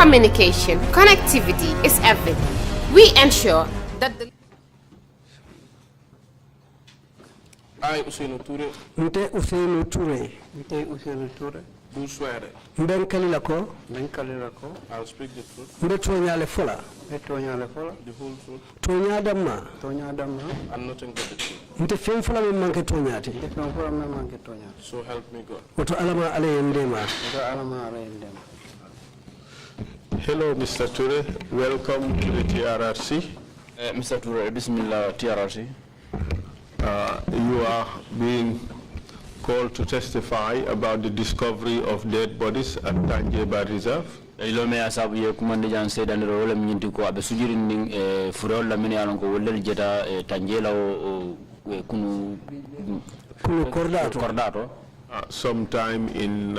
communication, connectivity is everything. We ensure that the Ousainou Touray. Ousainou Touray. Ousainou Touray. Do swear. Benkalilako. I'll speak the truth. Mbetonyale fola. The whole truth. Tonyadama. And nothing but the truth. Nte fenfula manke tonyati. So help me God. Oto alama alayendema. Hello, Mr. Touray. Welcome to the TRRC. Mr. Touray, Bismillah, TRRC. You are being called to testify about the discovery of dead bodies at Tanjeba Reserve. Ilome asabu ye kumande jan sedan ro wala minti ko abe sujirin ning furol la mini alon ko wollel jeta Tanjela o kunu kordato sometime in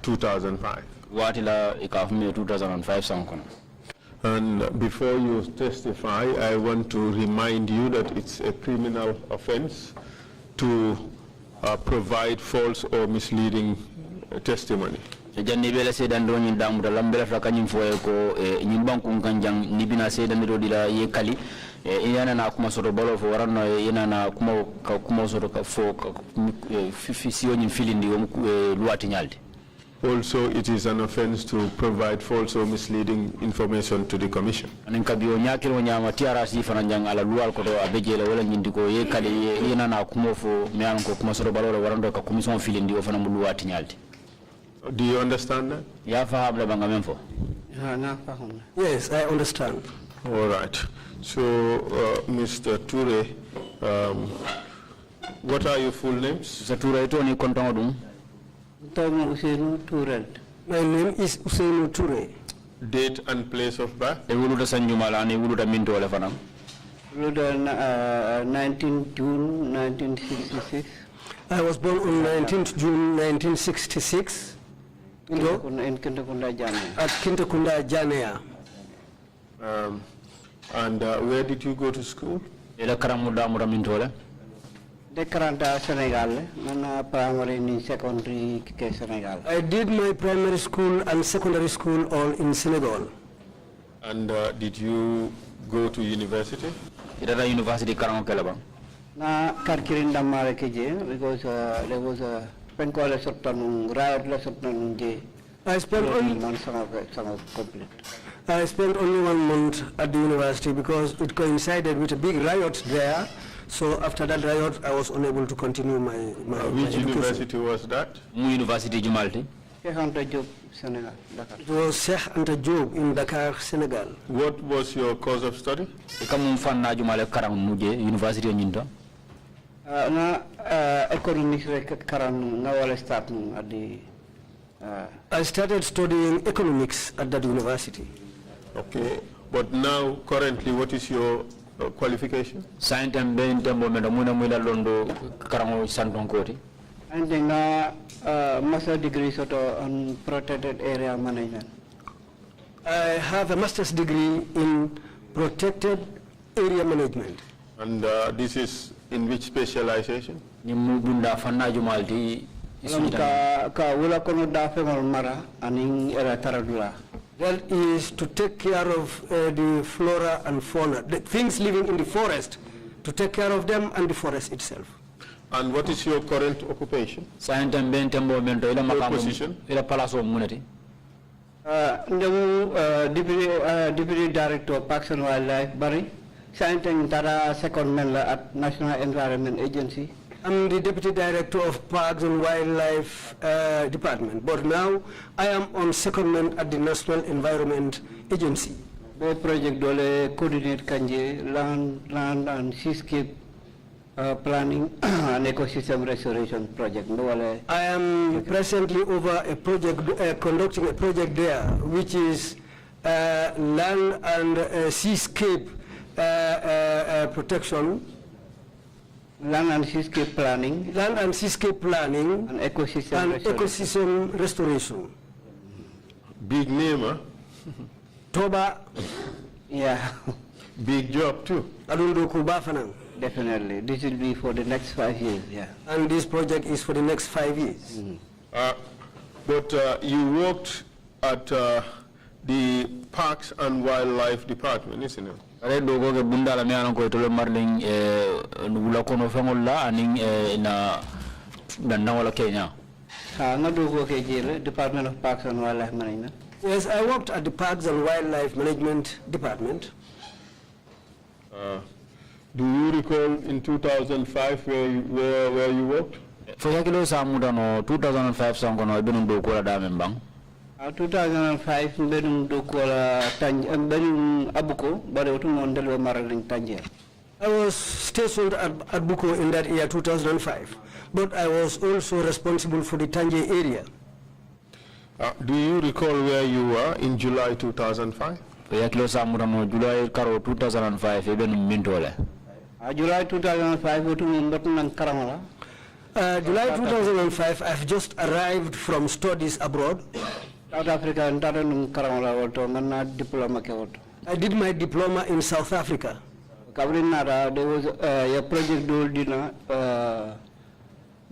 2005. Watila ikafme 2005 sankono. And before you testify, I want to remind you that it's a criminal offense to provide false or misleading testimony. Janni bela sedan do nyin damu dalam bela fa kanyum foye ko nyin banku kanjang ni bina sedan do dila ye kali yana na kuma soto balo fo warano yana na kuma soto ka fo fisio nyin filindi luati nyalde. Also, it is an offense to provide false or misleading information to the Commission. And kabio nyakiro nyama TRRC fananjang ala lual ko do abejele wala nyindiko ye kali yana na kuma fo mean ko kuma soto balo warando ka commission filindi o fanam luati nyalde. Do you understand that? Yes, I understand. All right. So, Mr. Touray, what are your full names? Mr. Touray, Tony Kontongodum. Ousainou Touray. My name is Ousainou Touray. Date and place of birth? 19 June 1966. I was born on 19th June 1966. In at Kintakunda Janea. And where did you go to school? De Karanta Senegal, Nana primary and secondary Senegal. I did my primary school and secondary school all in Senegal. And did you go to university? University Karangalaba. Na Karkirinda Marakeje, because there was a Pencola Sotan, riot lesson. I spent only 1 month complete. I spent only 1 month at the university because it coincided with a big riot there. So after that riot, I was unable to continue my which university was that? University Jumalti. Sheikh Anta Diop, Senegal, Dakar. It was Sheikh Anta Diop in Dakar, Senegal. What was your course of study? University of economics start at the I started studying economics at that university. Okay, but now currently what is your qualification? And then master degree on protected area management. I have a master's degree in protected area management. And this is in which specialization? That is to take care of the flora and fauna, the things living in the forest, to take care of them and the forest itself. And what is your current occupation? Your position? Deputy Director of Parks and Wildlife, Barry. Second member at National Environment Agency. I'm the Deputy Director of Parks and Wildlife Department, but now I am on secondment at the National Environment Agency. The project dole coordinate kanje land and seascape planning and ecosystem restoration project. I am presently over a project, conducting a project there, which is land and seascape protection. Land and seascape planning. And ecosystem restoration. Big name, huh? Toba. Yeah. Big job too. Definitely. This will be for the next 5 years, yeah. And this project is for the next 5 years. But you worked at the Parks and Wildlife Department, isn't it? Are dogo ke bunda la me anan ko tolo marling wula kono fengol la aning na wala Kenya. Nga dogo ke jele Department of Parks and Wildlife Management. Yes, I worked at the Parks and Wildlife Management Department. Do you recall in 2005 where you worked? For yakilo samuda no 2005 sango no benum do ko la damen bang. 2005 benum do ko la benum abuko bare otu mon delo maraling Tanje. I was stationed at Buko in that year 2005, but I was also responsible for the Tanje area. Do you recall where you were in July 2005? Yakilo samuda no July karo 2005 benum mintole. July 2005 otu mon batun karamola. July 2005, I've just arrived from studies abroad. South Africa and I did my diploma in South Africa. There was a project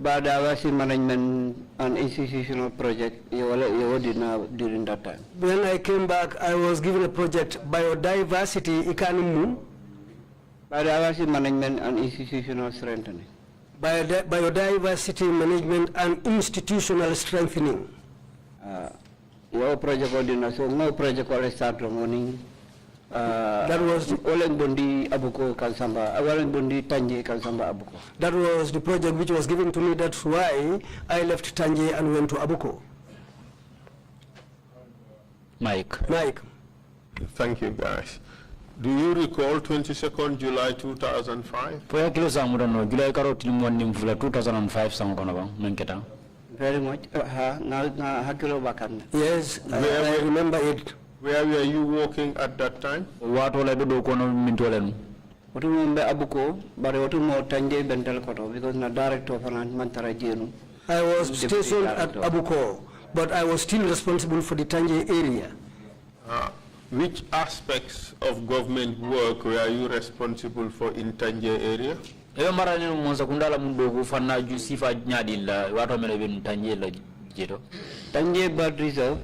Biodiversity Management and Institutional Project during that time. When I came back, I was given a project, Biodiversity Biodiversity Management and Institutional Strengthening. Biodiversity Management and Institutional Strengthening. Your project so no project already started morning. That was Bondi Abuko Kansamba, Bondi Tanje Kansamba Abuko. That was the project which was given to me. That's why I left Tanje and went to Abuko. Mike. Thank you, guys. Do you recall 22nd July 2005? July 2005 Very much. Yes, I remember it. Where were you working at that time? I was stationed at Abuko, but I was still responsible for the Tanje area. Which aspects of government work were you responsible for in Tanje area? Tanje Bird Reserve,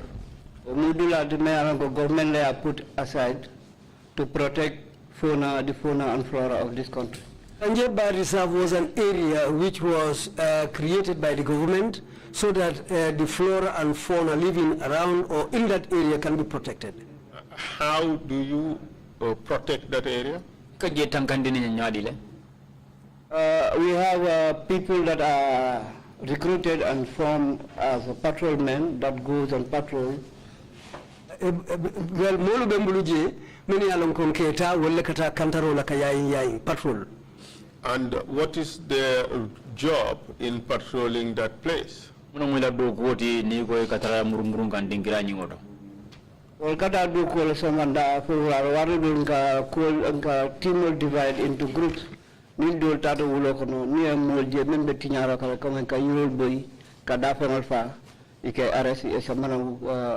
government layer put aside to protect the fauna and flora of this country. Tanje Bird Reserve was an area which was created by the government so that the flora and fauna living around or in that area can be protected. How do you protect that area? We have people that are recruited and formed as a patrolmen that goes on patrol. Well, molu bembuluje many along konketa wole kata kantaro la kayayi patrol. And what is their job in patrolling that place? Kolkata do call somanda for waridunga call team divide into groups. Nindul tato ulokono niya molje membe tinyara kala kama ka yul boy kada penal fa ike RSI samana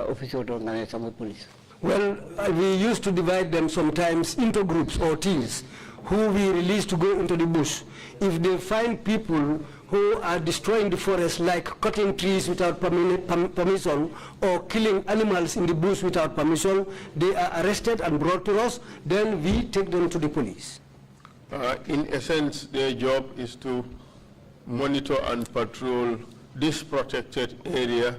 officer to ngane sama police. Well, we used to divide them sometimes into groups or teams who we release to go into the bush. If they find people who are destroying the forest, like cutting trees without permission or killing animals in the bush without permission, they are arrested and brought to us. Then we take them to the police. In essence, their job is to monitor and patrol this protected area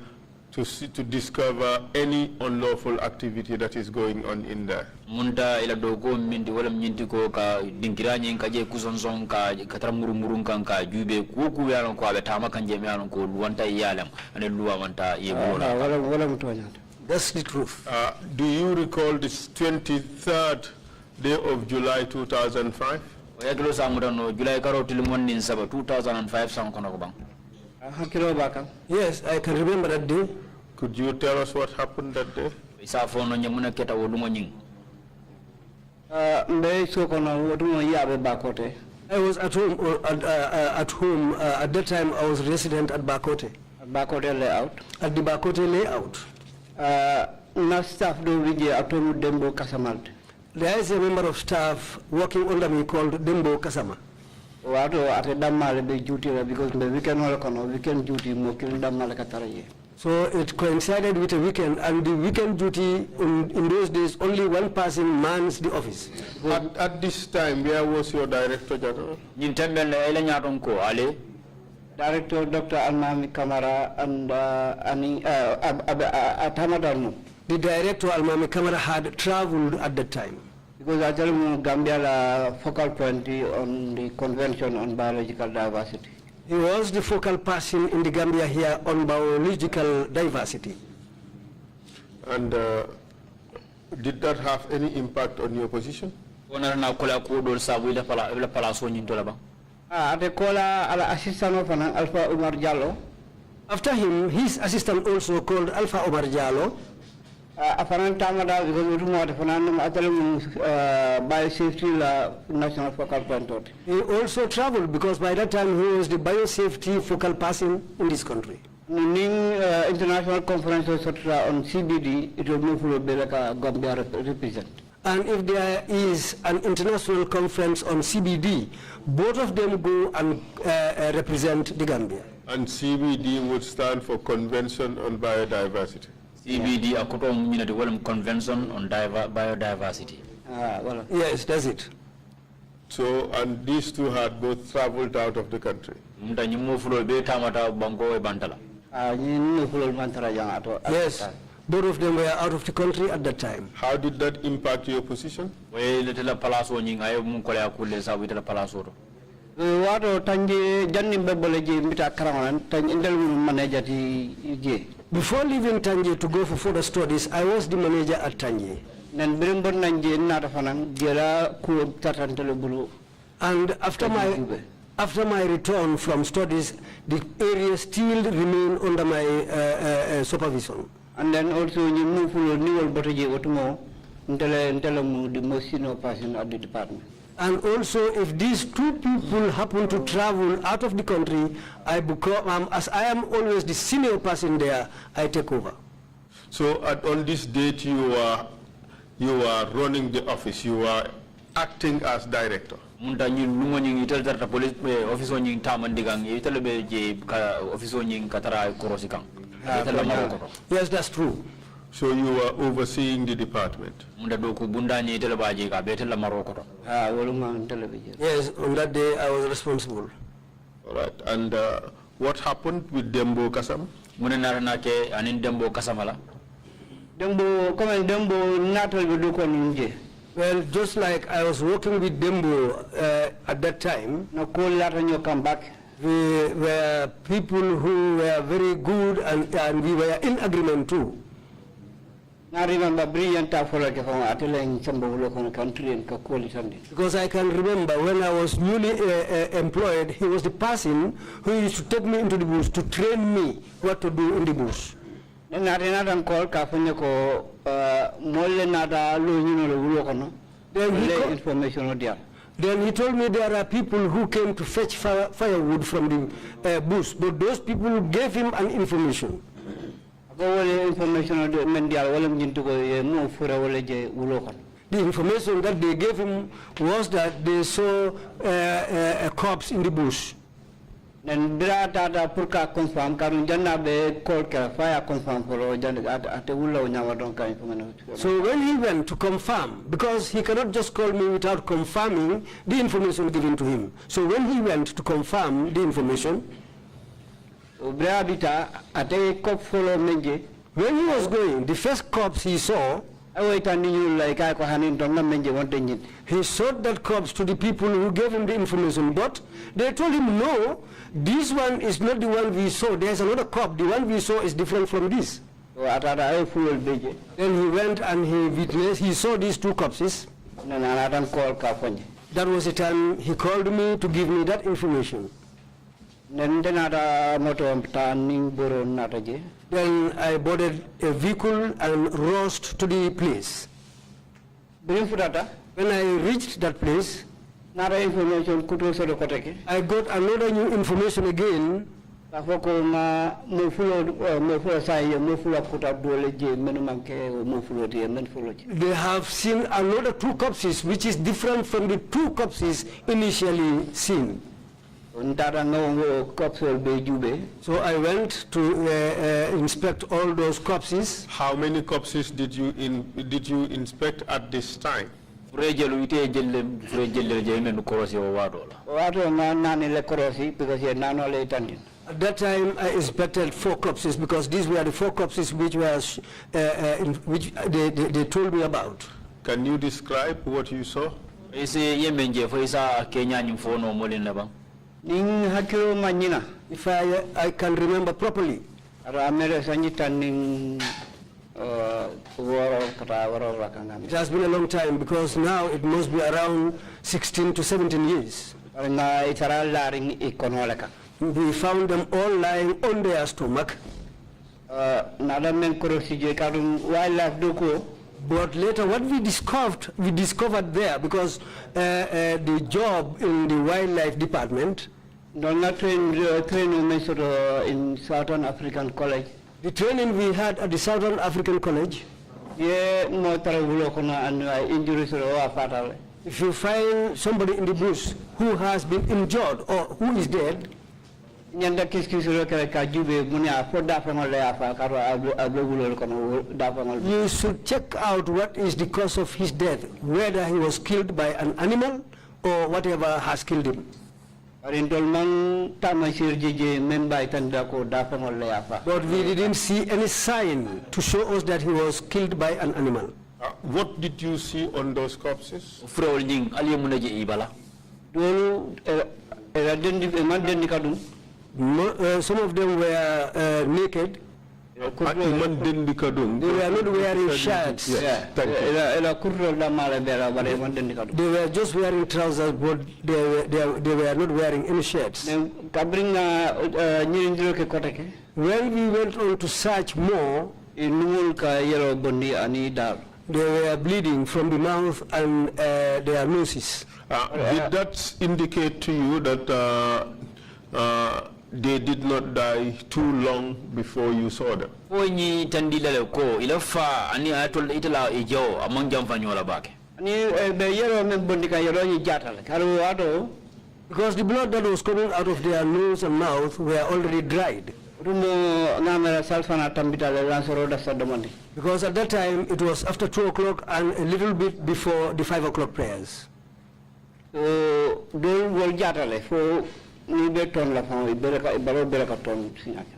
to discover any unlawful activity that is going on in there. Munta ila dogo mindi wala mnyinti ko ka dinkiranyi nkaje kuzonzon ka katramurumurun kanka jube kuku yalan ko abetama kanje yalan ko luwanta yalam ane luwa wanta yebola wala mtonya. That's the truth. Do you recall this 23rd day of July 2005? Oyaglo samudano July karo tilimon saba 2005 sankono bang. Yes, I can remember that day. Could you tell us what happened that day? I was at home. At that time, I was resident at Bakote. Bakote layout. At the Bakote layout. Staff do Dembo Kasamad. There is a member of staff working under me called Dembo Kasama. Because we can duty So it coincided with a weekend, and the weekend duty in those days, only one person mans the office. At this time, where was your Director General? Director Dr. Almami Kamara and the Director Almami Kamara had traveled at that time. Because I tell you, Gambia la focal point on the Convention on Biological Diversity. He was the focal person in the Gambia here on biological diversity. And did that have any impact on your position? After him, his assistant also called Alpha Omar Jallo. National focal point. He also traveled because by that time he was the biosafety focal person in this country. International conference on CBD, it will move to Gambia represent. And if there is an international conference on CBD, both of them go and represent the Gambia. And CBD would stand for Convention on Biodiversity. CBD a Convention on Biodiversity. Well, yes, that's it. So, and these two had both traveled out of the country. Yes, both of them were out of the country at that time. How did that impact your position? Before leaving Tanje to go for further studies, I was the manager at Tanje. And after my return from studies, the area still remained under my supervision. And then also you move to New Botaji Otomo, the most senior person at the department. And also, if these two people happen to travel out of the country, I become, as I am always the senior person there, I take over. So on this date, you are running the office. You are acting as director. Yes, that's true. So you were overseeing the department? Yes, on that day I was responsible. All right. And what happened with Dembo Kasam? Well, just like I was working with Dembo at that time, we were people who were very good and we were in agreement too. I remember because I can remember when I was newly employed, he was the person who used to take me into the bush to train me what to do in the bush. Then he told me there are people who came to fetch firewood from the bush, but those people gave him an information. The information that they gave him was that they saw a corpse in the bush. So when he went to confirm, because he cannot just call me without confirming the information given to him. So when he went to confirm the information, when he was going, the first corpse he saw, he showed that corpse to the people who gave him the information, but they told him, no, this one is not the one we saw. There's another corpse. The one we saw is different from this. Then he went and he witnessed, he saw these two corpses. That was the time he called me to give me that information. Then I boarded a vehicle and rushed to the place. When I reached that place, I got another new information again. They have seen another two corpses, which is different from the two corpses initially seen. So I went to inspect all those corpses. How many corpses did you inspect at this time? At that time, I inspected 4 corpses because these were the 4 corpses which which they told me about. Can you describe what you saw? If I can remember properly. It has been a long time because now it must be around 16 to 17 years. We found them all lying on their stomach. But later what we discovered there, because the job in the wildlife department, in Southern African College. The training we had at the Southern African College, if you find somebody in the bush who has been injured or who is dead, you should check out what is the cause of his death, whether he was killed by an animal or whatever has killed him. But we didn't see any sign to show us that he was killed by an animal. What did you see on those corpses? Some of them were naked. They were not wearing shirts. Yes. They were just wearing trousers, but they were not wearing any shirts. When we went on to search more, they were bleeding from the mouth and their noses. Did that indicate to you that they did not die too long before you saw them? Because the blood that was coming out of their nose and mouth were already dried. Because at that time it was after 2 o'clock and a little bit before the 5 o'clock prayers.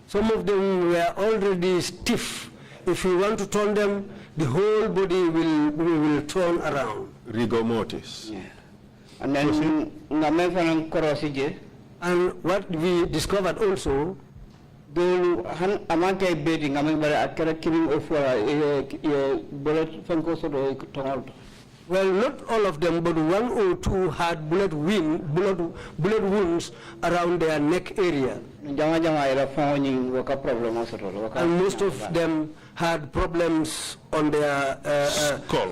Some of them were already stiff. If you want to turn them, the whole body will turn around. Rigor mortis. Yeah. And then, and what we discovered also, well, not all of them, but 1 or 2 had bullet wounds around their neck area. And most of them had problems on their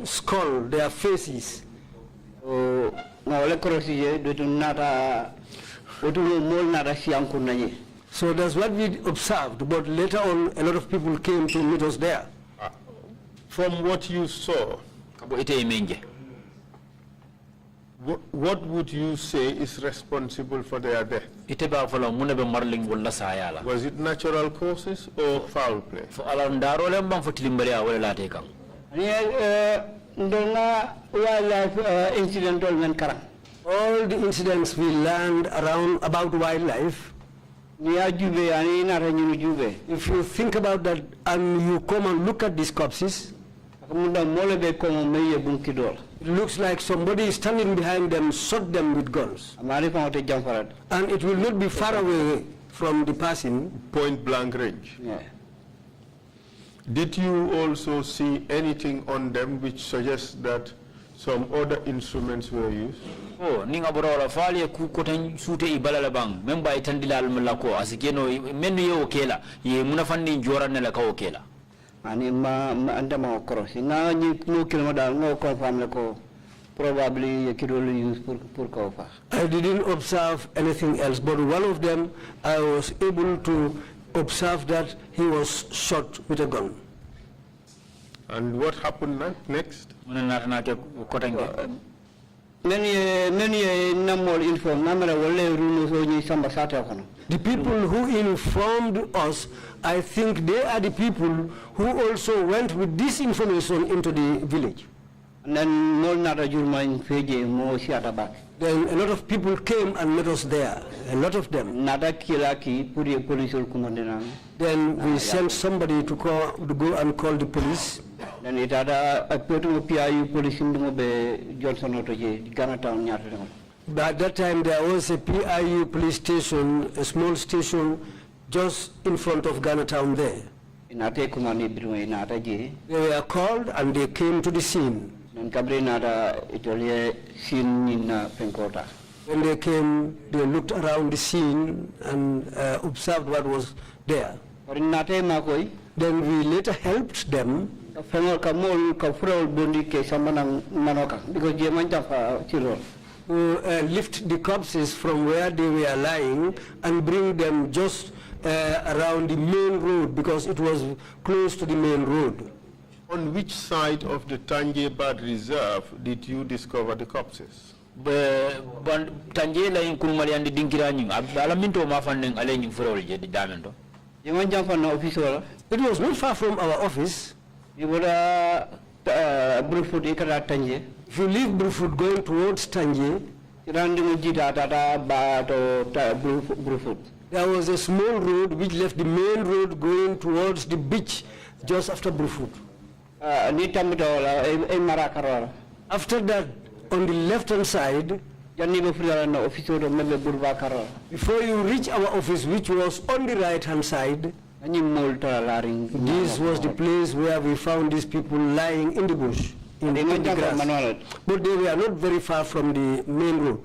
skull, their faces. So that's what we observed, but later on a lot of people came to meet us there. From what you saw, what would you say is responsible for their death? Was it natural causes or foul play? All the incidents we learned about wildlife, if you think about that and you come and look at these corpses, it looks like somebody is standing behind them, shot them with guns. And it will not be far away from the person. Point blank range. Yeah. Did you also see anything on them which suggests that some other instruments were used? Oh, ninga borola fali ku kotan sute ibala bang memba itandila almlako asikeno menu yo okela ye munafandi njora nela ka okela. Ani andama okorosi na ni no kiloma dal no confirm ko probably kidolo use pour kofa. I didn't observe anything else, but one of them I was able to observe that he was shot with a gun. And what happened next? many namol inform namara wale runo so ni samba sata kono. The people who informed us, I think they are the people who also went with this information into the village. And then more nada jurma in feje mo siata back. Then a lot of people came and met us there, a lot of them. Nada kilaki puri police ol kumandena. Then we sent somebody to go and call the police. Then it had a PIU police in the Johnson Otoje, Ghana town. But at that time there was a PIU police station, a small station just in front of Ghana town there. They were called and they came to the scene. When they came, they looked around the scene and observed what was there. Then we later helped them to lift the corpses from where they were lying and bring them just around the main road, because it was close to the main road. On which side of the Tanje Bird Reserve did you discover the corpses? Tanje la in kumali andi dinkira nying alaminto mafandeng ale nying forol je di damento. It was not far from our office. If you leave Brufut going towards Tanje, there was a small road which left the main road going towards the beach just after Brufut. After that, on the left-hand side, before you reach our office, which was on the right-hand side, this was the place where we found these people lying in the bush, in the grass. But they were not very far from the main road.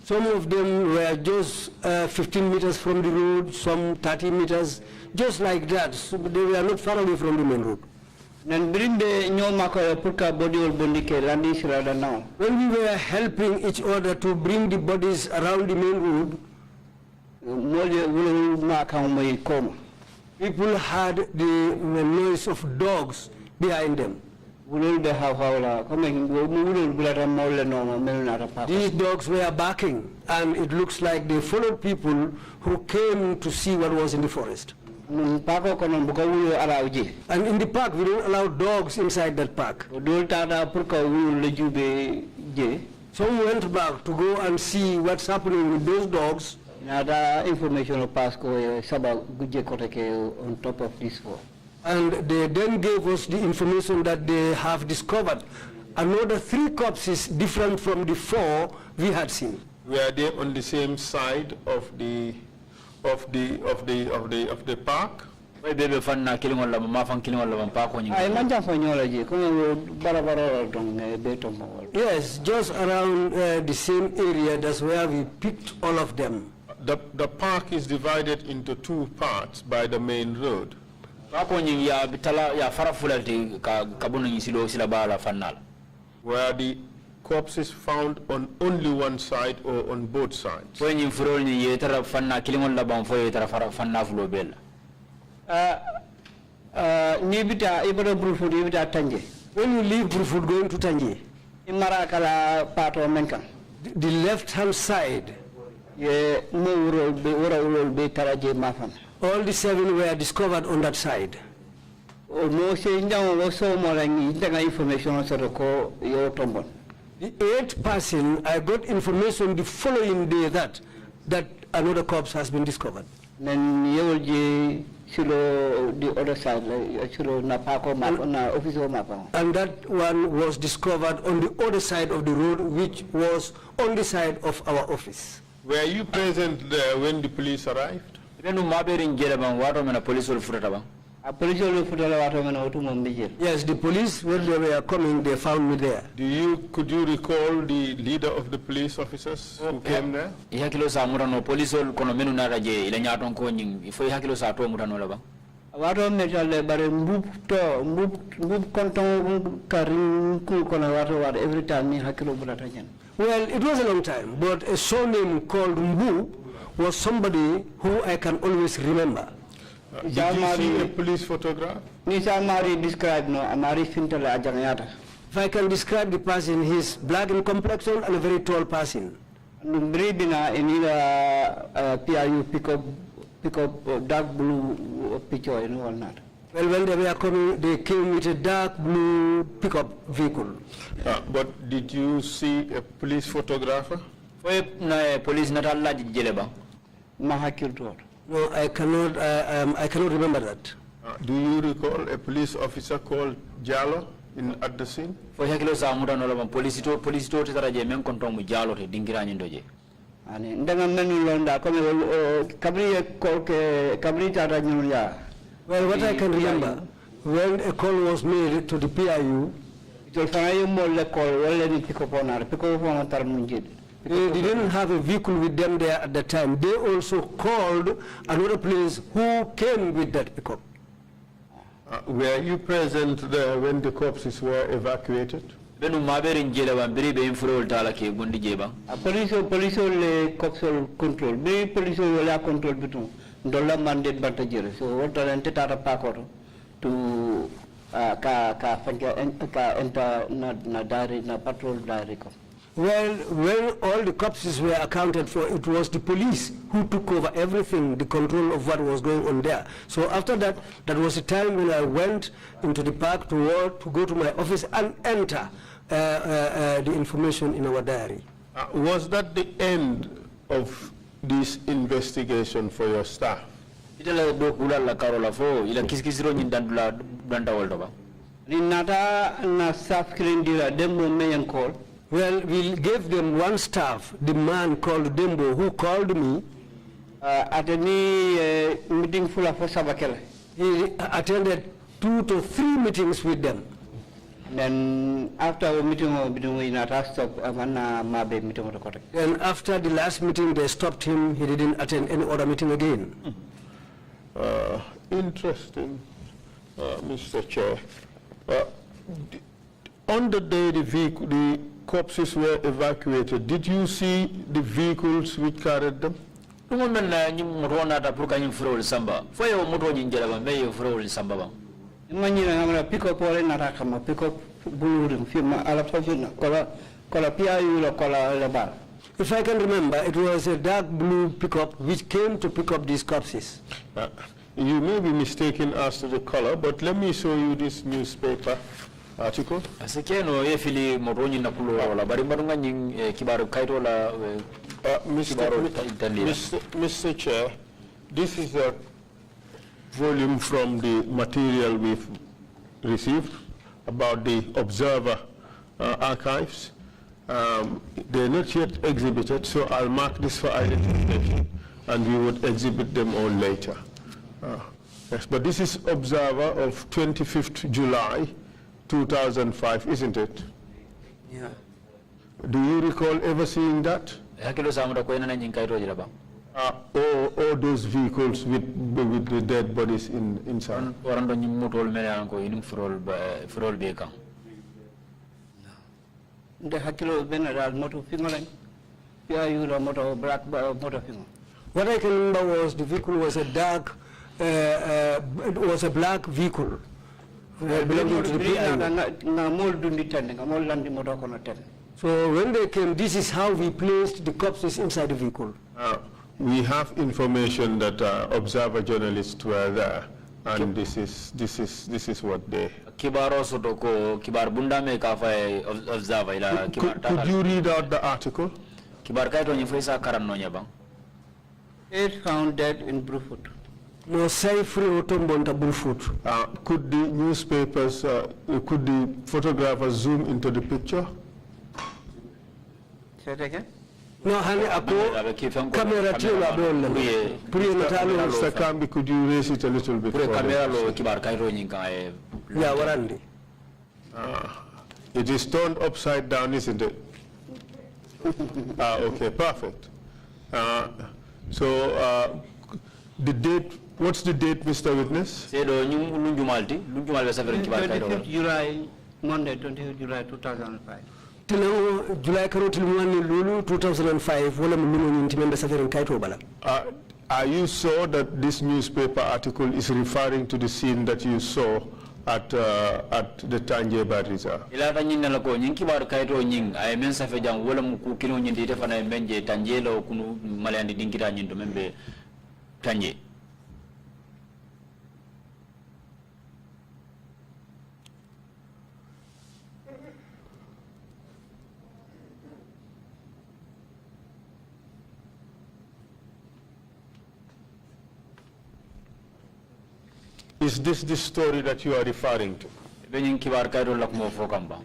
Some of them were just 15 meters from the road, some 30 meters, just like that. So they were not far away from the main road. When we were helping each other to bring the bodies around the main road, people had the noise of dogs behind them. These dogs were barking, and it looks like they followed people who came to see what was in the forest. And in the park, we don't allow dogs inside that park. Some went back to go and see what's happening with those dogs. Information on top of this one. And they then gave us the information that they have discovered another 3 corpses different from the 4 we had seen. Were they on the same side of the park? Yes, just around the same area. That's where we picked all of them. The park is divided into 2 parts by the main road. Were the corpses found on only one side or on both sides? When you leave Brufut going to Tanje, the left-hand side, all the 7 were discovered on that side. The 8th person, I got information the following day that another corpse has been discovered. Then the other side, and that one was discovered on the other side of the road, which was on the side of our office. Were you present there when the police arrived? Yes, the police, when they were coming, they found me there. Could you recall the leader of the police officers who came there? Well, it was a long time, but a surname called Mbu was somebody who I can always remember. Did you see a police photograph? Nisa Mari described no Amari Fintala Ajangata. If I can describe the person, he's black in complexion and a very tall person. Bribina in either PRU pick up dark blue picture and all that. Well, when they were coming, they came with a dark blue pickup vehicle. But did you see a police photographer? Police not allowed to jeleba. Mahakil. No, I cannot remember that. Do you recall a police officer called Jalo at the scene? For Hakilo Samuda no police to Taraje men control with Jalo to Dingiran doje. And then a man Londa come Cabri Tarajulia. Well, what I can remember, when a call was made to the PIU, it was a more call, well, any pick up on our pick up on Tarmunjid. They didn't have a vehicle with them there at the time. They also called another place who came with that pickup. Were you present there when the corpses were evacuated? Police control. Be police control between dollar mandate bantajere. So what are entata pakoro to enter na diary na patrol diary. Well, when all the corpses were accounted for, it was the police who took over everything, the control of what was going on there. So after that, that was the time when I went into the park to go to my office and enter the information in our diary. Was that the end of this investigation for your staff? Well, we gave them one staff, the man called Dembo, who called me. At any meeting full of Sabakele. He attended 2 to 3 meetings with them. Then after a meeting between us, and after the last meeting, they stopped him. He didn't attend any other meeting again. Interesting, Mr. Chair. On the day the corpses were evacuated, did you see the vehicles which carried them? Pick up all in Arakama, pick up Bulurim, Fima, Alapajina, Kola. If I can remember, it was a dark blue pickup which came to pick up these corpses. You may be mistaken as to the color, but let me show you this newspaper article. Mr. Chair, this is a volume from the material we've received about the Observer archives. They're not yet exhibited, so I'll mark this for identification, and we would exhibit them all later. Yes, but this is Observer of 25th July 2005, isn't it? Yeah. Do you recall ever seeing that? Or those vehicles with the dead bodies inside? The Hakilo Veneral motor fingering. Motor black motor finger. What I can remember was the vehicle was a dark, it was a black vehicle belonging to the PIU. So when they came, this is how we placed the corpses inside the vehicle. We have information that Observer journalists were there, and this is what they. Could you read out the article? 8 found dead in Brufut. No, Could the newspapers, could the photographers zoom into the picture? Say it again. No, honey, camera Mr. Kambi, could you raise it a little bit? Yeah, Warandi. It is turned upside down, isn't it? Okay, perfect. So, the date, what's the date, Mr. Witness? 25th July, Monday, 25th July 2005. July 2005, Are you sure that this newspaper article is referring to the scene that you saw at the Tanje Bariza? Ila tanyin na lako nying kibar kaito nying ay men sa fejang wala mu kukino nying dite fana menje Tanje lo kunu malayandi dingkira nying to membe Tanje. Is this the story that you are referring to? Benin kibar kaito lakmo fokamba.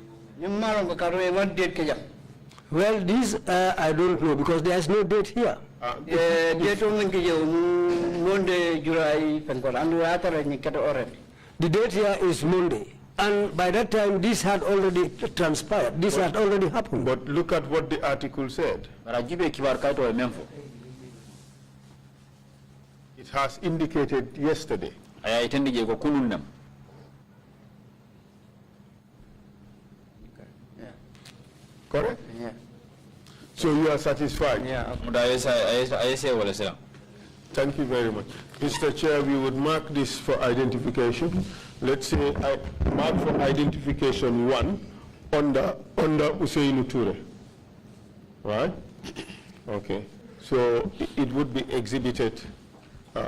Well, this I don't know because there is no date here. The date here is Monday, and by that time this had already transpired. This had already happened. But look at what the article said. It has indicated yesterday. Correct? Yeah. So you are satisfied? Yeah. Thank you very much. Mr. Chair, we would mark this for identification. Let's say I mark for identification 1 under Ousainou Touray. Right? Okay. So it would be exhibited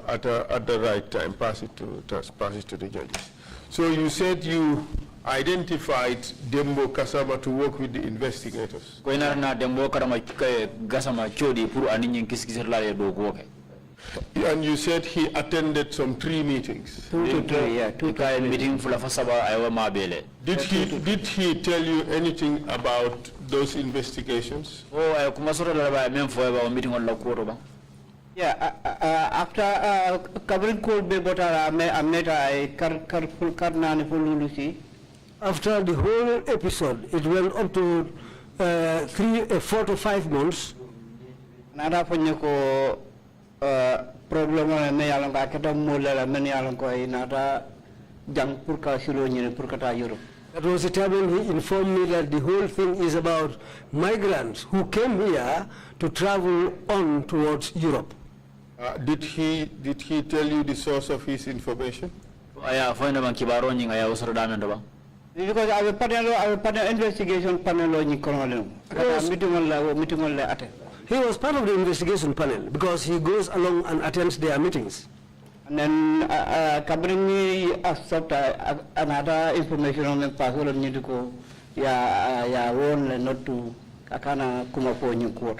at the right time. Pass it to the judges. So you said you identified Dembo Kasama to work with the investigators. And you said he attended some 3 meetings. 2 to 3, yeah. 2 to 3 meetings. Did he tell you anything about those investigations? Yeah, after covering cold bebota, I met after the whole episode, it went up to 4 to 5 months. Nada panyako problem me yalang ka kita mula me yalang ko nada jang purka silo nyine purkata Europe. That was the time when he informed me that the whole thing is about migrants who came here to travel on towards Europe. Did he tell you the source of his information? Because I will partner investigation panel. He was part of the investigation panel because he goes along and attends their meetings. And then covering me accept another information on the password of Nidiko, not to Akana Kumapo in court.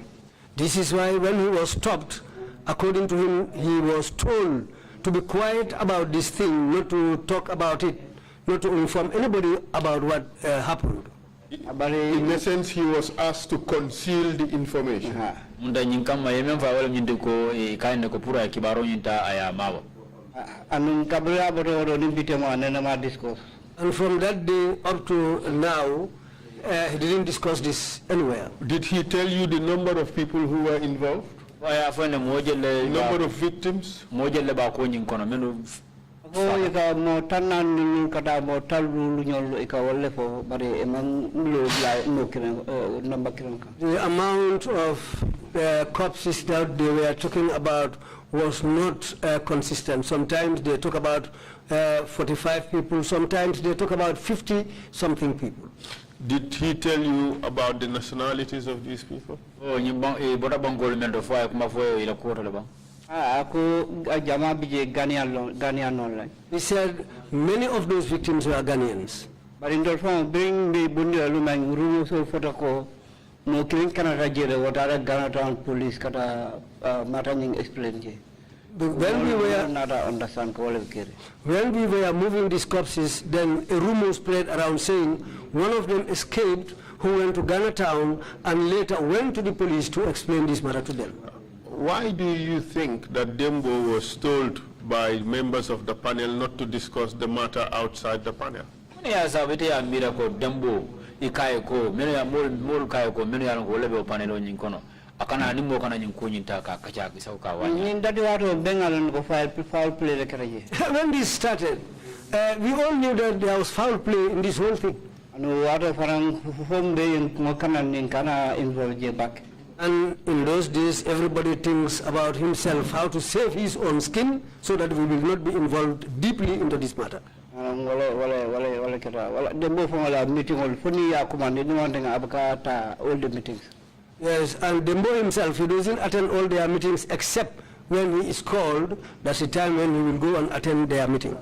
This is why when he was stopped, according to him, he was told to be quiet about this thing, not to talk about it, not to inform anybody about what happened. In essence, he was asked to conceal the information. And from that day up to now, he didn't discuss this anywhere. Did he tell you the number of people who were involved? Number of victims? The amount of corpses that they were talking about was not consistent. Sometimes they talk about 45 people, sometimes they talk about 50-something people. Did he tell you about the nationalities of these people? He said many of those victims were Ghanaians. But in the form, bring the Bundi Alumang, Rumo Fotoko, no killing Canada jail, what other Ghana police kata Mataning explained. When we were moving these corpses, then a rumor spread around saying one of them escaped, who went to Ghana town and later went to the police to explain this matter to them. Why do you think that Dembo was told by members of the panel not to discuss the matter outside the panel? When this started, we all knew that there was foul play in this whole thing. And in those days, everybody thinks about himself, how to save his own skin, so that we will not be involved deeply into this matter. Yes, and Dembo himself, he doesn't attend all their meetings except when he is called. That's the time when he will go and attend their meeting.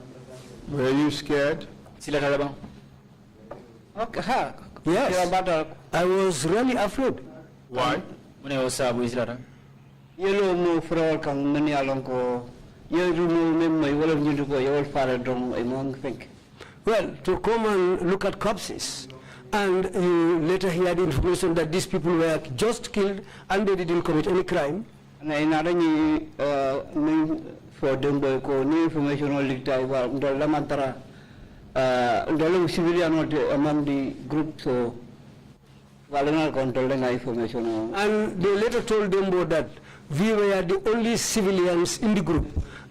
Were you scared? Okay. Yes, I was really afraid. Why? Well, to come and look at corpses, and you later hear the information that these people were just killed and they didn't commit any crime. For them ni information civilian among the group, so information. And they later told Dembo that we were the only civilians in the group,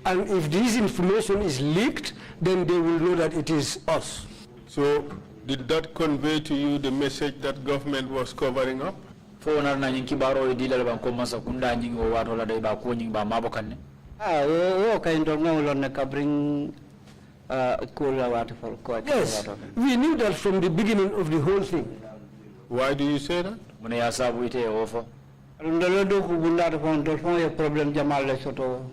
and if this information is leaked, then they will know that it is us. So did that convey to you the message that government was covering up? Yes, we knew that from the beginning of the whole thing. Why do you say that? Problem Jamal Soto.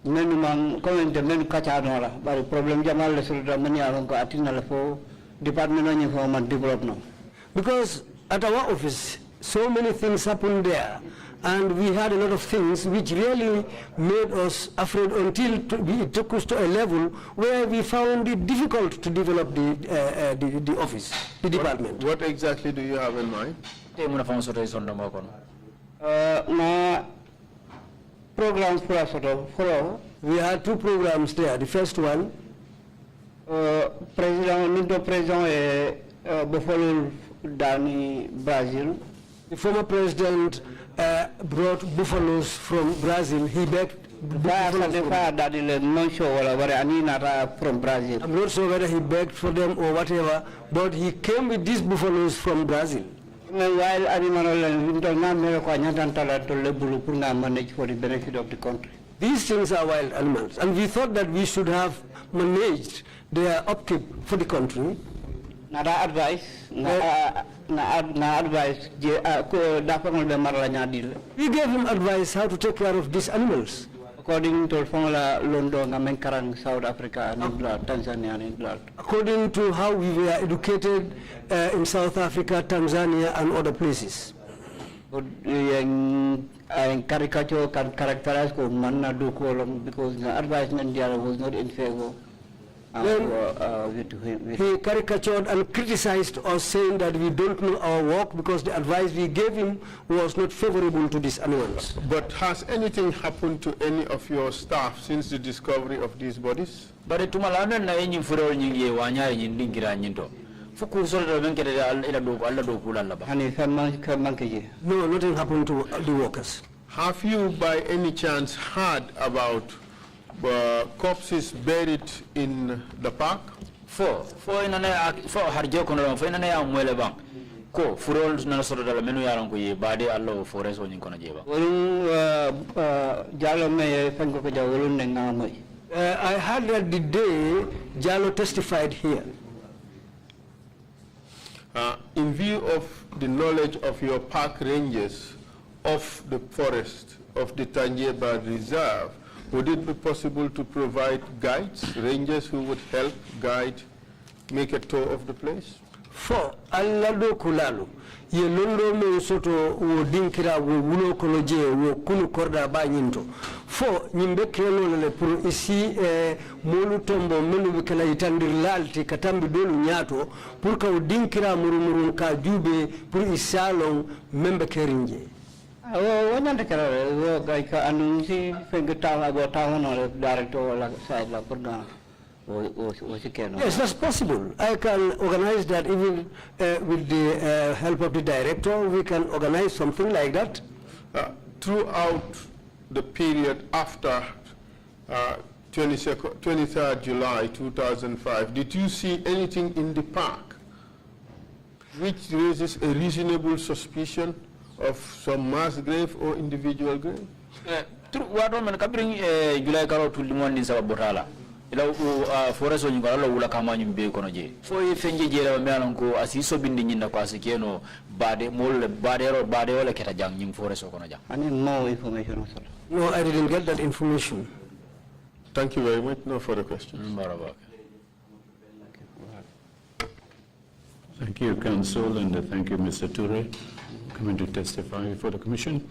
Many man comment the many Kachanora, but problem Jamal Soto many are for Department of Information Development. Because at our office, so many things happened there, and we had a lot of things which really made us afraid until it took us to a level where we found it difficult to develop the office, the department. What exactly do you have in mind? Programs for we had two programs there. The first one, President Buffalo Dani Brazil. The former president brought buffaloes from Brazil. He begged buffaloes from Brazil. I'm not sure whether he begged for them or whatever, but he came with these buffaloes from Brazil. Wild animal manage for the benefit of the country. These things are wild animals, and we thought that we should have managed their upkeep for the country. Nada advice, advice. We gave him advice how to take care of these animals. According to formula London, American, South Africa, and Tanzania, and England. According to how we were educated in South Africa, Tanzania, and other places. Caricature can characterize because the advisement there was not in favor. He caricatured and criticized us, saying that we don't know our work because the advice we gave him was not favorable to these animals. But has anything happened to any of your staff since the discovery of these bodies? No, nothing happened to the workers. Have you by any chance heard about corpses buried in the park? For harjo kono for inane ya mwele bang ko furol na soro dala menu yaron ko ye bade allo forest woni kono jeba jalo me fango ko jawolun ne ngamoy I heard that the day Jalo testified here. In view of the knowledge of your park rangers of the forest of the Tanjeba Reserve, would it be possible to provide guides, rangers who would help guide, make a tour of the place? For Allado Kulalu, ye londo me soto wo dinkira wo wulo koloje wo kunu korda ba nyinto. For nyimbe kreno le pour ici molu tombo menu bikala itandir lalti katambi dolu nyato pour ka dinkira murumurun ka jube pour isalon membe kerinje. Wanyante kara wo gaika anunsi fengetawa go tawono director la side la purga. Yes, that's possible. I can organize that even with the help of the director. We can organize something like that. Throughout the period after 23rd July 2005, did you see anything in the park which raises a reasonable suspicion of some mass grave or individual grave? What woman covering July Caro to Limon in Sabotala? Forest on Gala Wula Kaman Bay Konoje. For if Fenji Melanco, as he so been in the Quasikiano, Bade, Mole, Badero, Badeo, like a young forest or Konaja. I need more information. No, I didn't get that information. Thank you very much. No further questions. Thank you, Council, and thank you, Mr. Touray, coming to testify for the Commission.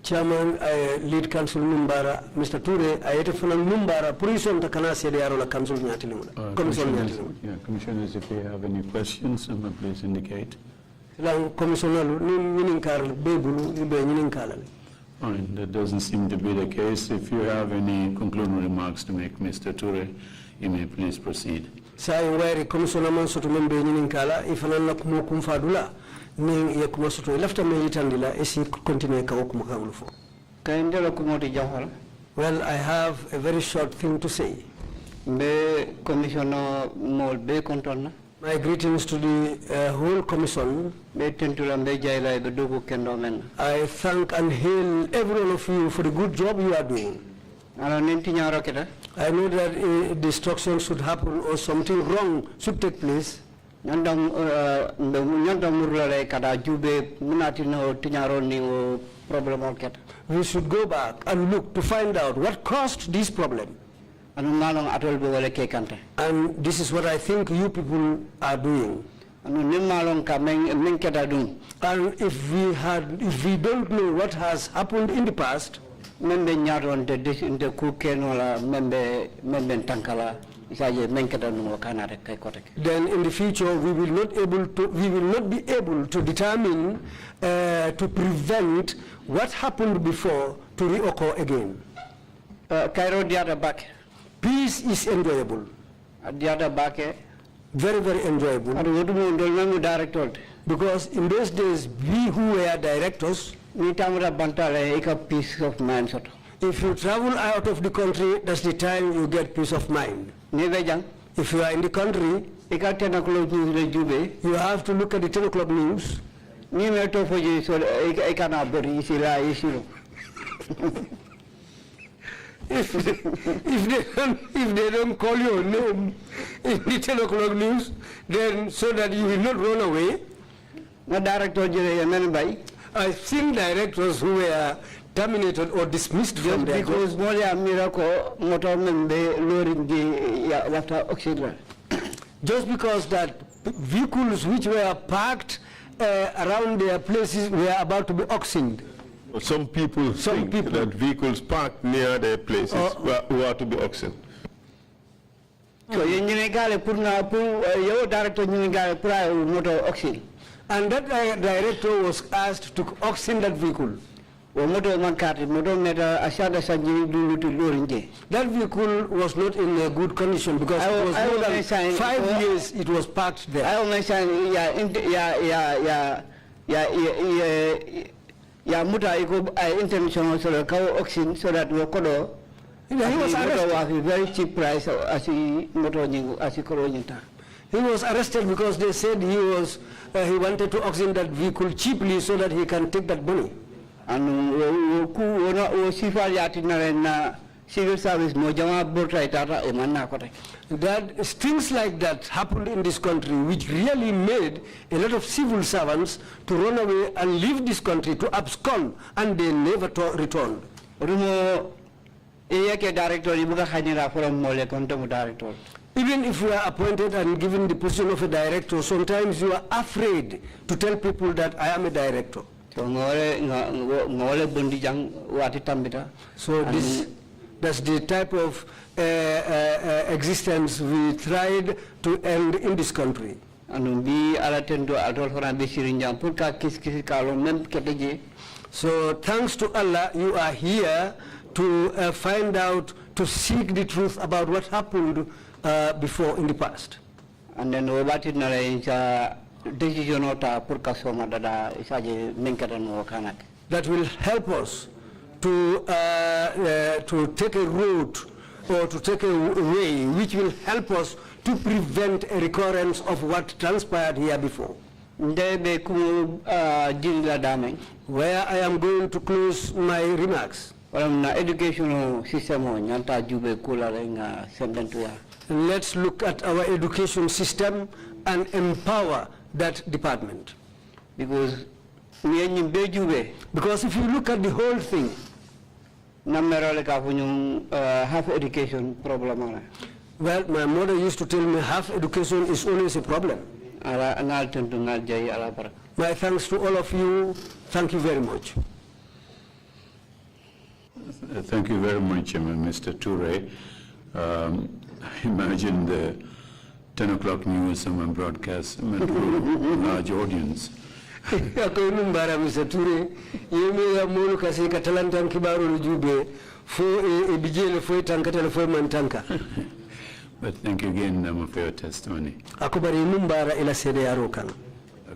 Chairman, lead council Numbara, Mr. Touray, I ate from Numbara, Purison Takanasi, the Arola Council Nyatilimuna. Commissioners, if you have any questions, please indicate. Fine, that doesn't seem to be the case. If you have any concluding remarks to make, Mr. Touray, you may please proceed. Sai wari Commissioner Mansoto membe nyininkala, ifana kumfadula. Well, I have a very short thing to say. My greetings to the whole commission. I thank and hail every one of you for the good job you are doing. I know that destruction should happen or something wrong should take place. We should go back and look to find out what caused this problem. And this is what I think you people are doing. And if we don't know what has happened in the past, then in the future we will not be able to determine to prevent what happened before to reoccur again. Peace is enjoyable. Very, very enjoyable. Because in those days, we who were directors, peace of mind. If you travel out of the country, that's the time you get peace of mind. If you are in the country, you have to look at the 10 o'clock news. If they don't call your name in the 10 o'clock news, then so that you will not run away. I've seen directors who were terminated or dismissed from their because just because that vehicles which were parked around their places were about to be auctioned. Some people think that vehicles parked near their places were to be auctioned. So and that director was asked to auction that vehicle. That vehicle was not in a good condition because it was more than 5 years it was parked there. International auction so that he was arrested very cheap price as he was arrested because they said he wanted to auction that vehicle cheaply so that he can take that money. And civil service that things like that happened in this country, which really made a lot of civil servants to run away and leave this country to abscond, and they never returned. Even if you are appointed and given the position of a director, sometimes you are afraid to tell people that I am a director. So that's the type of existence we tried to end in this country. So thanks to Allah, you are here to find out, to seek the truth about what happened before in the past. And then that will help us to take a route or to take a way which will help us to prevent a recurrence of what transpired here before. where I am going to close my remarks. Educational system Let's look at our education system and empower that department. Because if you look at the whole thing, half education problem. Well, my mother used to tell me half education is always a problem. My thanks to all of you. Thank you very much. Thank you very much, Mr. Touray. Imagine the 10 o'clock news broadcast to a large audience. Mr. Touray, you may have more kasi katalantan kibaru jube for a bijele for tankatele for mantanka. But thank you again for your testimony.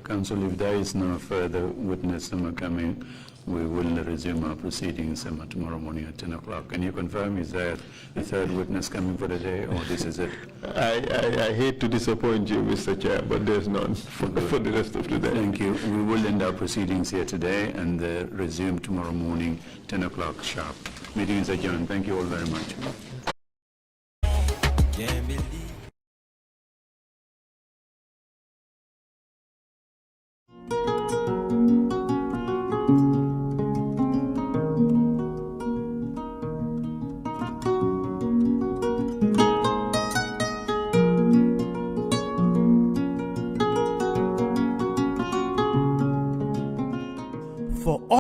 Council, if there is no further witness coming, we will resume our proceedings tomorrow morning at 10 o'clock. Can you confirm, is there a third witness coming for the day, or this is it? I hate to disappoint you, Mr. Chair, but there's none for the rest of the day. Thank you. We will end our proceedings here today and resume tomorrow morning, 10 o'clock sharp. Meeting is adjourned. Thank you all very much. For